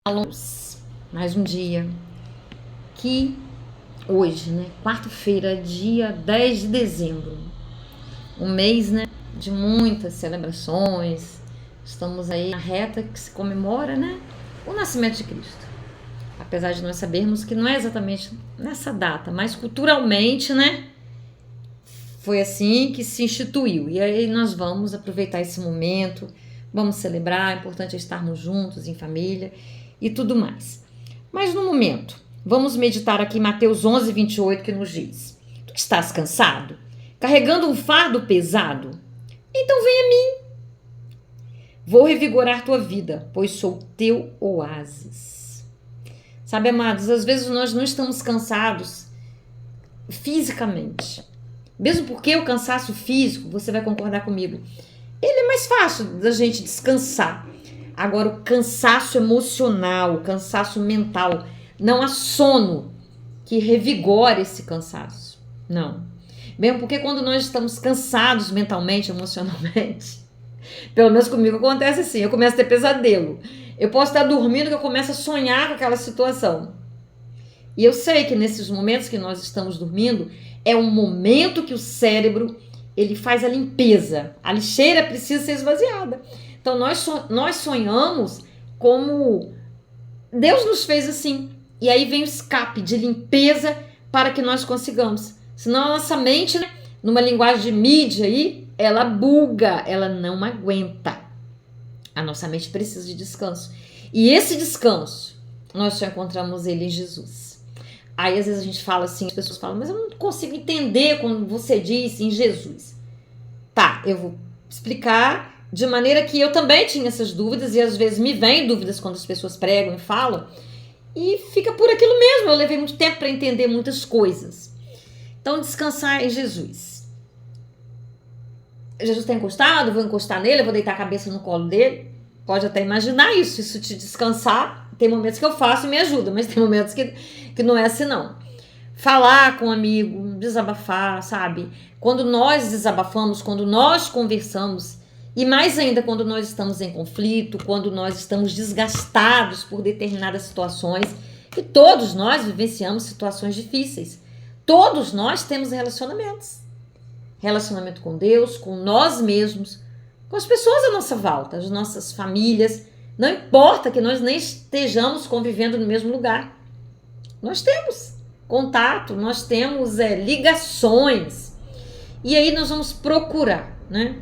Alunos, mais um dia que hoje, né, quarta-feira, dia 10 de dezembro, um mês, né, de muitas celebrações. Estamos aí na reta que se comemora, né, o nascimento de Cristo. Apesar de nós sabermos que não é exatamente nessa data, mas culturalmente, né, foi assim que se instituiu. E aí nós vamos aproveitar esse momento, vamos celebrar, é importante estarmos juntos em família e tudo mais. Mas no momento, vamos meditar aqui em Mateus 11, 28, que nos diz: Tu estás cansado? Carregando um fardo pesado? Então vem a mim. Vou revigorar tua vida, pois sou teu oásis. Sabe, amados, às vezes nós não estamos cansados fisicamente. Mesmo porque o cansaço físico, você vai concordar comigo, ele é mais fácil da gente descansar. Agora, o cansaço emocional, o cansaço mental, não há sono que revigore esse cansaço. Não. Mesmo porque quando nós estamos cansados mentalmente, emocionalmente, pelo menos comigo acontece assim, eu começo a ter pesadelo. Eu posso estar dormindo que eu começo a sonhar com aquela situação. E eu sei que nesses momentos que nós estamos dormindo, é um momento que o cérebro ele faz a limpeza. A lixeira precisa ser esvaziada. Então nós sonhamos como Deus nos fez assim. E aí vem o escape de limpeza para que nós consigamos. Senão a nossa mente, né, numa linguagem de mídia aí, ela buga, ela não aguenta. A nossa mente precisa de descanso. E esse descanso, nós só encontramos ele em Jesus. Aí às vezes a gente fala assim, as pessoas falam, mas eu não consigo entender quando você diz em Jesus. Tá, eu vou explicar de maneira que eu também tinha essas dúvidas e às vezes me vêm dúvidas quando as pessoas pregam e falam e fica por aquilo mesmo. Eu levei muito tempo para entender muitas coisas. Então, descansar em Jesus. Jesus está encostado, eu vou encostar nele, eu vou deitar a cabeça no colo dele. Pode até imaginar isso te descansar. Tem momentos que eu faço e me ajuda, mas tem momentos que não é assim, não. Falar com um amigo, desabafar, sabe? Quando nós desabafamos, quando nós conversamos, e mais ainda quando nós estamos em conflito, quando nós estamos desgastados por determinadas situações, e todos nós vivenciamos situações difíceis. Todos nós temos relacionamentos. Relacionamento com Deus, com nós mesmos, com as pessoas à nossa volta, as nossas famílias. Não importa que nós nem estejamos convivendo no mesmo lugar. Nós temos contato, nós temos ligações. E aí nós vamos procurar, né?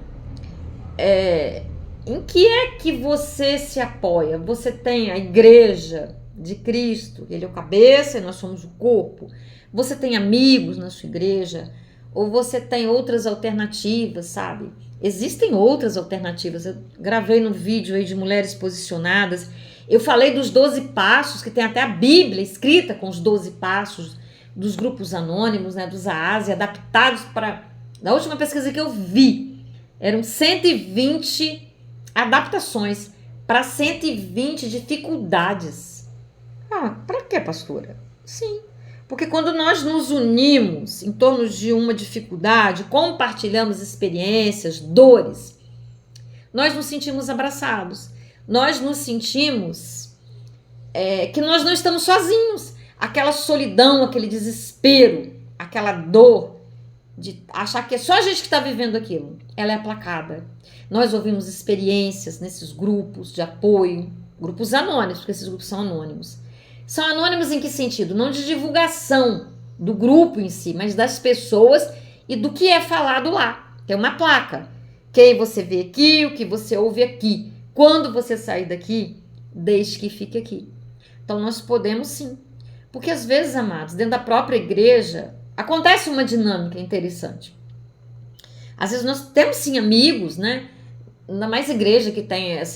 Em que é que você se apoia? Você tem a igreja de Cristo, ele é o cabeça e nós somos o corpo. Você tem amigos na sua igreja? Ou você tem outras alternativas, sabe? Existem outras alternativas. Eu gravei no vídeo aí de mulheres posicionadas. Eu falei dos 12 passos, que tem até a Bíblia escrita com os 12 passos dos grupos anônimos, né, dos AASE, adaptados para... Da última pesquisa que eu vi, eram 120 adaptações para 120 dificuldades. Ah, para quê, pastora? Sim, porque quando nós nos unimos em torno de uma dificuldade, compartilhamos experiências, dores, nós nos sentimos abraçados. Nós nos sentimos que nós não estamos sozinhos. Aquela solidão, aquele desespero, aquela dor de achar que é só a gente que está vivendo aquilo, ela é aplacada. Nós ouvimos experiências nesses grupos de apoio, grupos anônimos, porque esses grupos são anônimos. São anônimos em que sentido? Não de divulgação do grupo em si, mas das pessoas e do que é falado lá. Tem uma placa. Quem você vê aqui, o que você ouve aqui. Quando você sair daqui, deixe que fique aqui. Então nós podemos sim. Porque às vezes, amados, dentro da própria igreja, acontece uma dinâmica interessante. Às vezes nós temos sim amigos, né? Ainda mais igreja que tem as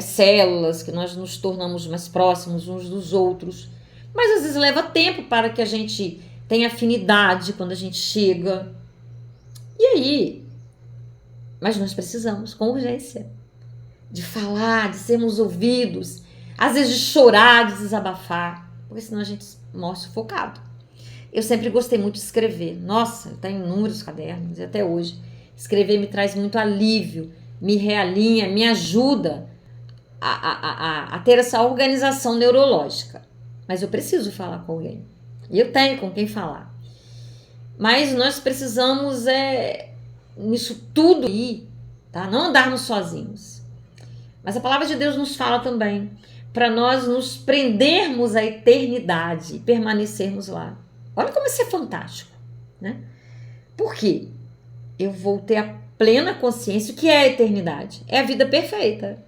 células, que nós nos tornamos mais próximos uns dos outros. Mas às vezes leva tempo para que a gente tenha afinidade quando a gente chega. E aí? Mas nós precisamos, com urgência, de falar, de sermos ouvidos, às vezes de chorar, de desabafar, porque senão a gente morre sufocado. Eu sempre gostei muito de escrever. Nossa, eu tenho inúmeros cadernos e até hoje. Escrever me traz muito alívio, me realinha, me ajuda a ter essa organização neurológica. Mas eu preciso falar com alguém. E eu tenho com quem falar. Mas nós precisamos, nisso tudo aí, tá? Não andarmos sozinhos. Mas a palavra de Deus nos fala também para nós nos prendermos à eternidade e permanecermos lá. Olha como isso é fantástico, né? Por quê? Eu vou ter a plena consciência do que é a eternidade. É a vida perfeita.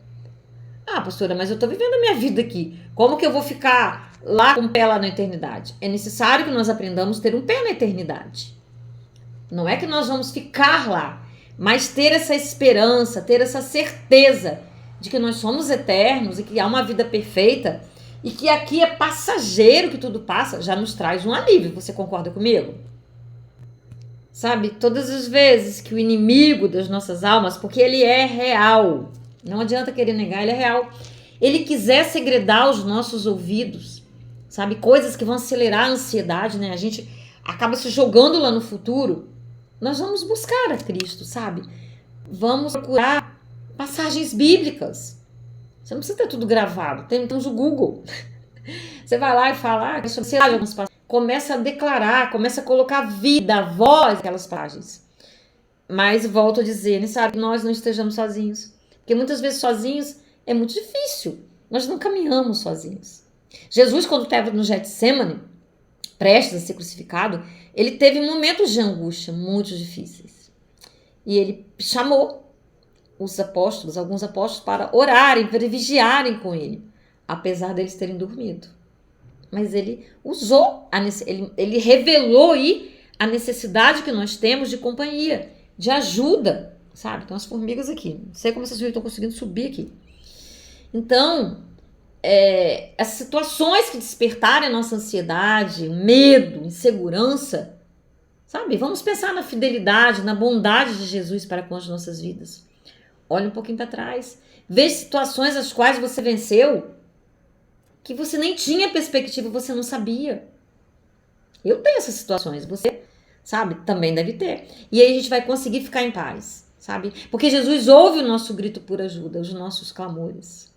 Ah, pastora, mas eu estou vivendo a minha vida aqui. Como que eu vou ficar lá com o pé lá na eternidade? É necessário que nós aprendamos a ter um pé na eternidade. Não é que nós vamos ficar lá, mas ter essa esperança, ter essa certeza de que nós somos eternos e que há uma vida perfeita e que aqui é passageiro, que tudo passa, já nos traz um alívio. Você concorda comigo? Sabe, todas as vezes que o inimigo das nossas almas, porque ele é real, não adianta querer negar, ele é real. Ele quiser segredar os nossos ouvidos, sabe? Coisas que vão acelerar a ansiedade, né? A gente acaba se jogando lá no futuro. Nós vamos buscar a Cristo, sabe? Vamos procurar passagens bíblicas. Você não precisa ter tudo gravado. Temos o Google. Você vai lá e fala, começa a declarar, começa a colocar vida, voz aquelas páginas. Mas volto a dizer, é necessário que nós não estejamos sozinhos. Porque muitas vezes sozinhos é muito difícil. Nós não caminhamos sozinhos. Jesus, quando estava no Getsemane, prestes a ser crucificado, ele teve momentos de angústia muito difíceis. E ele chamou os apóstolos, alguns apóstolos, para orarem, para vigiarem com ele, apesar deles terem dormido. Mas ele usou, ele revelou aí a necessidade que nós temos de companhia, de ajuda, sabe? Então as formigas aqui, não sei como essas estão conseguindo subir aqui. Então, essas situações que despertarem a nossa ansiedade, medo, insegurança, sabe? Vamos pensar na fidelidade, na bondade de Jesus para com as nossas vidas. Olha um pouquinho para trás. Veja situações as quais você venceu, que você nem tinha perspectiva, você não sabia. Eu tenho essas situações, você, sabe, também deve ter. E aí a gente vai conseguir ficar em paz, sabe? Porque Jesus ouve o nosso grito por ajuda, os nossos clamores.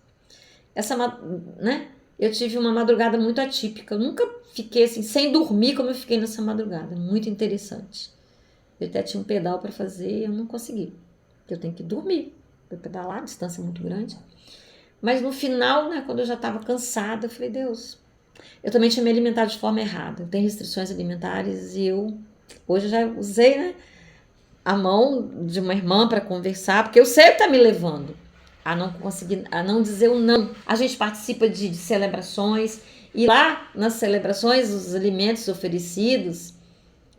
Né? Eu tive uma madrugada muito atípica. Eu nunca fiquei assim, sem dormir como eu fiquei nessa madrugada. Muito interessante. Eu até tinha um pedal para fazer e eu não consegui. Eu tenho que dormir. Eu pedalar, a distância é muito grande. Mas no final, né, quando eu já estava cansada, eu falei, Deus, eu também tinha me alimentado de forma errada. Eu tenho restrições alimentares e hoje eu já usei, né, a mão de uma irmã para conversar, porque eu sei que está me levando a não conseguir, a não dizer o não. A gente participa de celebrações e lá nas celebrações, os alimentos oferecidos,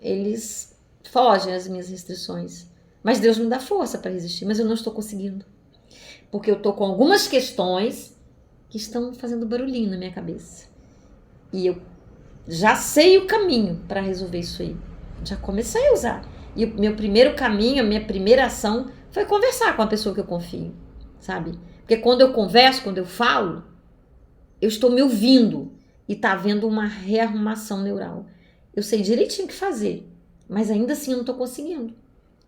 eles fogem às minhas restrições. Mas Deus me dá força para resistir, mas eu não estou conseguindo. Porque eu estou com algumas questões que estão fazendo barulhinho na minha cabeça. E eu já sei o caminho para resolver isso aí. Já comecei a usar. E o meu primeiro caminho, a minha primeira ação foi conversar com a pessoa que eu confio, sabe? Porque quando eu converso, quando eu falo, eu estou me ouvindo e está havendo uma rearrumação neural. Eu sei direitinho o que fazer, mas ainda assim eu não estou conseguindo.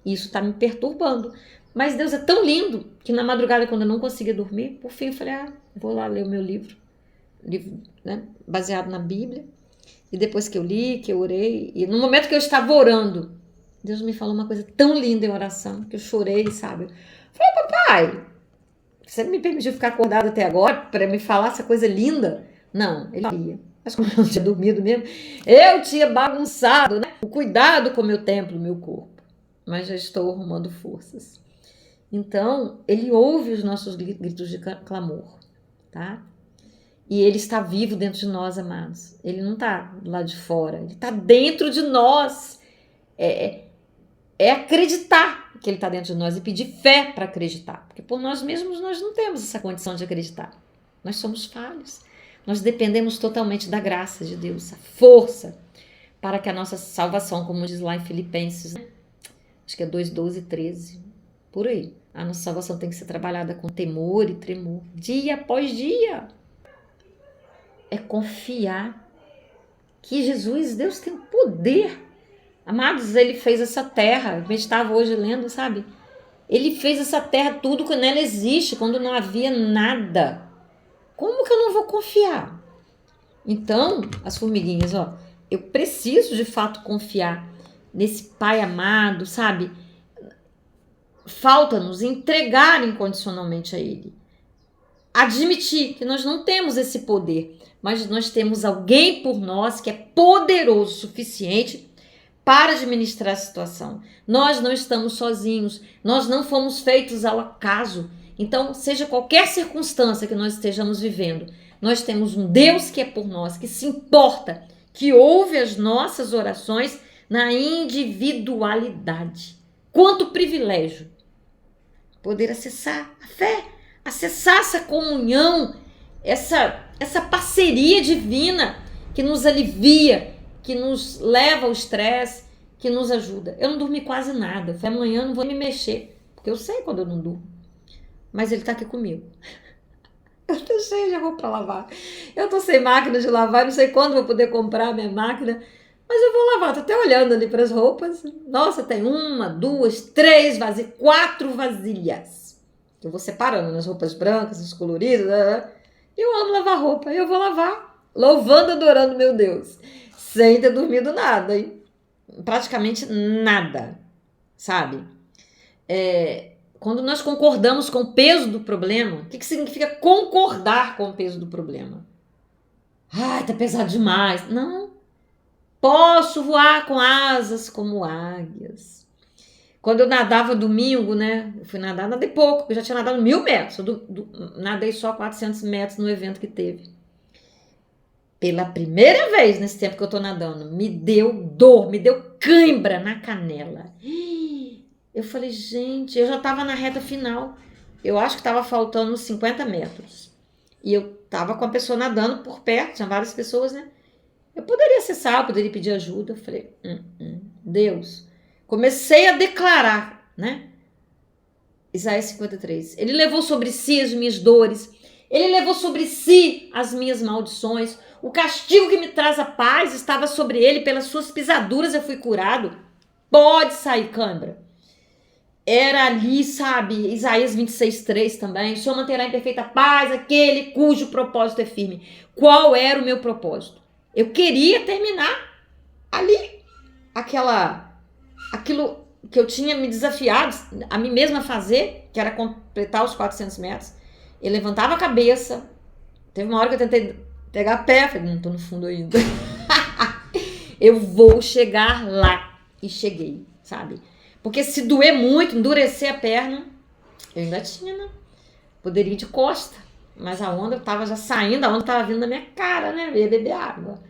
Isso está me perturbando. Mas Deus é tão lindo que na madrugada, quando eu não conseguia dormir, por fim eu falei, vou lá ler o meu livro, né, baseado na Bíblia. E depois que eu li, que eu orei, e no momento que eu estava orando, Deus me falou uma coisa tão linda em oração, que eu chorei, sabe? Eu falei, papai, você me permitiu ficar acordado até agora para me falar essa coisa linda? Não, ele ia. Mas como eu não tinha dormido mesmo, eu tinha bagunçado, né, o cuidado com o meu templo, o meu corpo. Mas já estou arrumando forças. Então, ele ouve os nossos gritos de clamor, tá? E ele está vivo dentro de nós, amados. Ele não está lá de fora, ele está dentro de nós. É acreditar que ele está dentro de nós e pedir fé para acreditar. Porque por nós mesmos nós não temos essa condição de acreditar. Nós somos falhos. Nós dependemos totalmente da graça de Deus, a força para que a nossa salvação, como diz lá em Filipenses, né? Acho que é 2, 12, 13, por aí. A nossa salvação tem que ser trabalhada com temor e tremor, dia após dia. É confiar que Jesus, Deus tem poder. Amados, ele fez essa terra. Eu estava hoje lendo, sabe? Ele fez essa terra, tudo que nela existe, quando não havia nada. Como que eu não vou confiar? Então, as formiguinhas, ó, eu preciso de fato confiar nesse Pai amado, sabe? Falta-nos entregar incondicionalmente a Ele. Admitir que nós não temos esse poder, mas nós temos alguém por nós que é poderoso o suficiente para administrar a situação. Nós não estamos sozinhos, nós não fomos feitos ao acaso. Então, seja qualquer circunstância que nós estejamos vivendo, nós temos um Deus que é por nós, que se importa, que ouve as nossas orações na individualidade. Quanto privilégio poder acessar a fé, acessar essa comunhão, essa parceria divina que nos alivia, que nos leva ao estresse, que nos ajuda. Eu não dormi quase nada. Eu falei, amanhã eu não vou me mexer, porque eu sei quando eu não durmo. Mas ele tá aqui comigo. Eu tô cheia de roupa para lavar. Eu tô sem máquina de lavar, não sei quando vou poder comprar a minha máquina, mas eu vou lavar. Tô até olhando ali para as roupas. Nossa, tem 1, 2, 3 vasilhas, 4 vasilhas. Eu vou separando nas roupas brancas, as coloridas. Eu amo lavar roupa. Eu vou lavar, louvando, adorando meu Deus, sem ter dormido nada, hein? Praticamente nada, sabe? Quando nós concordamos com o peso do problema, o que significa concordar com o peso do problema? Ai, tá pesado demais. Não. Posso voar com asas como águias. Quando eu nadava domingo, né? Eu fui nadar, nadei pouco, eu já tinha nadado 1000 metros. Nadei só 400 metros no evento que teve. Pela primeira vez nesse tempo que eu tô nadando, me deu dor, me deu cãibra na canela. Eu falei, gente, eu já tava na reta final. Eu acho que tava faltando uns 50 metros. E eu tava com a pessoa nadando por perto, tinha várias pessoas, né? Eu poderia acessar, eu poderia pedir ajuda. Eu falei, Deus. Comecei a declarar, né? Isaías 53. Ele levou sobre si as minhas dores. Ele levou sobre si as minhas maldições. O castigo que me traz a paz estava sobre ele. Pelas suas pisaduras eu fui curado. Pode sair, cãibra. Era ali, sabe, Isaías 26:3 também. O Senhor manterá em perfeita paz aquele cujo propósito é firme. Qual era o meu propósito? Eu queria terminar ali aquilo que eu tinha me desafiado a mim mesma a fazer, que era completar os 400 metros. Eu levantava a cabeça. Teve uma hora que eu tentei pegar pé, falei, não tô no fundo ainda. Eu vou chegar lá. E cheguei, sabe? Porque se doer muito, endurecer a perna, eu ainda tinha, né? Poderia ir de costa. Mas a onda tava já saindo, a onda tava vindo na minha cara, né? Eu ia beber água.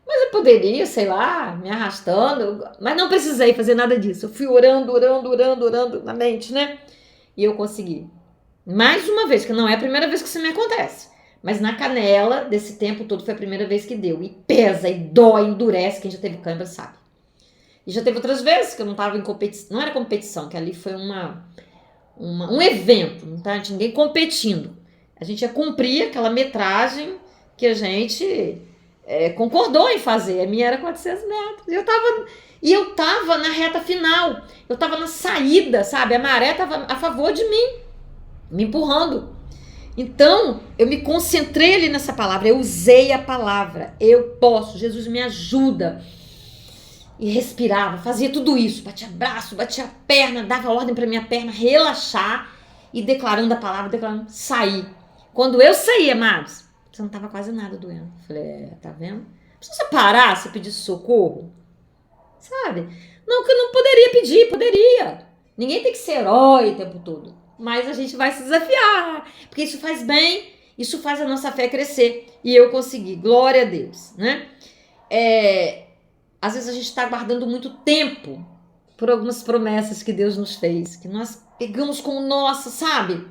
Mas eu poderia, sei lá, me arrastando. Mas não precisei fazer nada disso. Eu fui orando na mente, né? E eu consegui. Mais uma vez, que não é a primeira vez que isso me acontece. Mas na canela, desse tempo todo, foi a primeira vez que deu. E pesa, e dói, endurece. Quem já teve cãibra sabe. E já teve outras vezes que eu não estava em competição. Não era competição, que ali foi um evento. Não tá ninguém competindo. A gente ia cumprir aquela metragem que a gente concordou em fazer. A minha era 400 metros. E eu tava na reta final. Eu tava na saída, sabe? A maré tava a favor de mim, me empurrando. Então, eu me concentrei ali nessa palavra. Eu usei a palavra. Eu posso. Jesus me ajuda. E respirava, fazia tudo isso, batia braço, batia perna, dava ordem para minha perna relaxar e declarando a palavra, sair. Quando eu saí, amados, você não tava quase nada doendo. Falei, tá vendo? Se você parasse e pedisse socorro, sabe? Não, que eu não poderia pedir, poderia. Ninguém tem que ser herói o tempo todo, mas a gente vai se desafiar, porque isso faz bem, isso faz a nossa fé crescer. E eu consegui, glória a Deus, né? Às vezes a gente está guardando muito tempo por algumas promessas que Deus nos fez, que nós pegamos como nossa, sabe?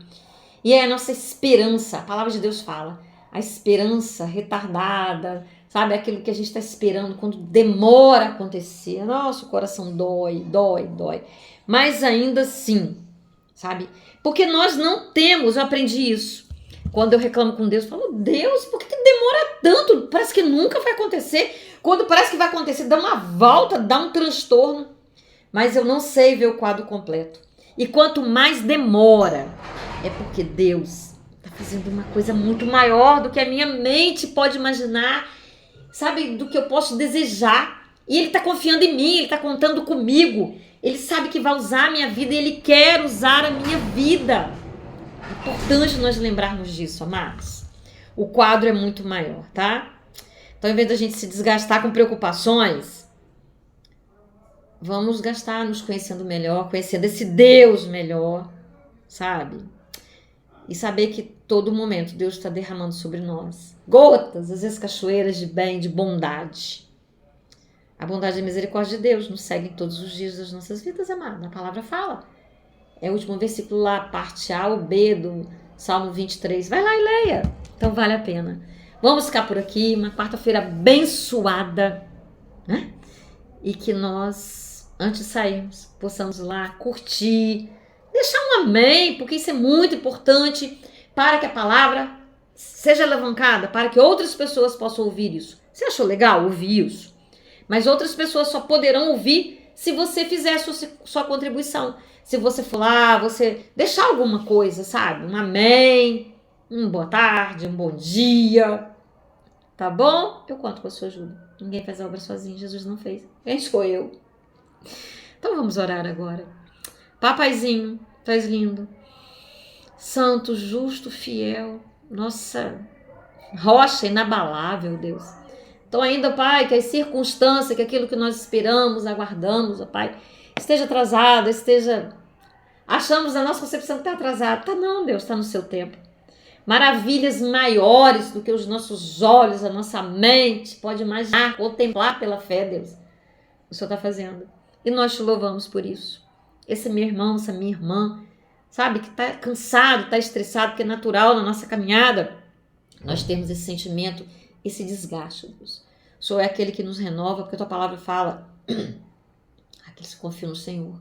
E é a nossa esperança, a palavra de Deus fala, a esperança retardada, sabe? Aquilo que a gente está esperando quando demora a acontecer. Nossa, o coração dói. Mas ainda assim, sabe? Porque nós não temos, eu aprendi isso. Quando eu reclamo com Deus, eu falo, Deus, por que demora tanto? Parece que nunca vai acontecer. Quando parece que vai acontecer, dá uma volta, dá um transtorno. Mas eu não sei ver o quadro completo. E quanto mais demora, é porque Deus está fazendo uma coisa muito maior do que a minha mente pode imaginar, sabe, do que eu posso desejar. E Ele está confiando em mim, Ele está contando comigo. Ele sabe que vai usar a minha vida e Ele quer usar a minha vida. É importante nós lembrarmos disso, amados. O quadro é muito maior, tá? Então, em vez da gente se desgastar com preocupações, vamos gastar nos conhecendo melhor, conhecendo esse Deus melhor, sabe? E saber que todo momento Deus está derramando sobre nós gotas, às vezes cachoeiras de bem, de bondade. A bondade e a misericórdia de Deus nos seguem todos os dias das nossas vidas, amado. A palavra fala. É o último versículo lá, parte A ou B do Salmo 23. Vai lá e leia. Então vale a pena. Vamos ficar por aqui, uma quarta-feira abençoada, né? E que nós, antes de sairmos, possamos lá curtir, deixar um amém, porque isso é muito importante para que a palavra seja alavancada, para que outras pessoas possam ouvir isso. Você achou legal ouvir isso? Mas outras pessoas só poderão ouvir se você fizer a sua contribuição. Se você for lá, você deixar alguma coisa, sabe? Um amém, um boa tarde, um bom dia. Tá bom? Eu conto com a sua ajuda. Ninguém faz a obra sozinho, Jesus não fez. Quem sou eu? Então vamos orar agora. Papaizinho, tu és lindo. Santo, justo, fiel. Nossa rocha inabalável, Deus. Então ainda, Pai, que as circunstâncias, que aquilo que nós esperamos, aguardamos, ó Pai, esteja atrasado, achamos a nossa concepção que está atrasada. Tá não, Deus, está no seu tempo. Maravilhas maiores do que os nossos olhos, a nossa mente pode imaginar, contemplar pela fé, Deus. O Senhor está fazendo. E nós te louvamos por isso. Esse meu irmão, essa minha irmã, sabe, que está cansado, está estressado, porque é natural na nossa caminhada. Nós temos esse sentimento, esse desgaste, Deus. O Senhor é aquele que nos renova, porque a tua palavra fala, aqueles que confiam no Senhor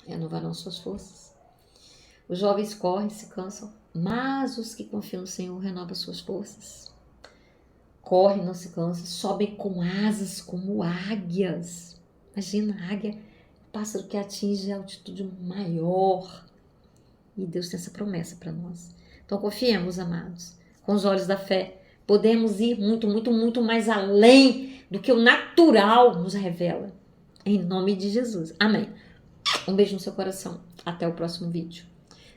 renovarão suas forças. Os jovens correm, se cansam, mas os que confiam no Senhor renovam suas forças. Correm, não se cansam, sobem com asas como águias. Imagina, a águia, o pássaro que atinge a altitude maior. E Deus tem essa promessa para nós. Então confiemos, amados, com os olhos da fé. Podemos ir muito, muito, muito mais além do que o natural nos revela. Em nome de Jesus. Amém. Um beijo no seu coração. Até o próximo vídeo.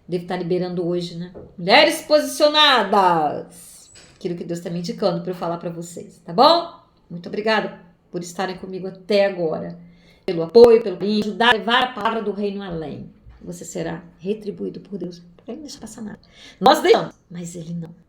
Devo estar liberando hoje, né? Mulheres posicionadas. Aquilo que Deus está me indicando para eu falar para vocês, tá bom? Muito obrigada por estarem comigo até agora. Pelo apoio, pelo ajudar a levar a palavra do reino além. Você será retribuído por Deus. Porque Ele não deixa passar nada. Nós deixamos, mas Ele não.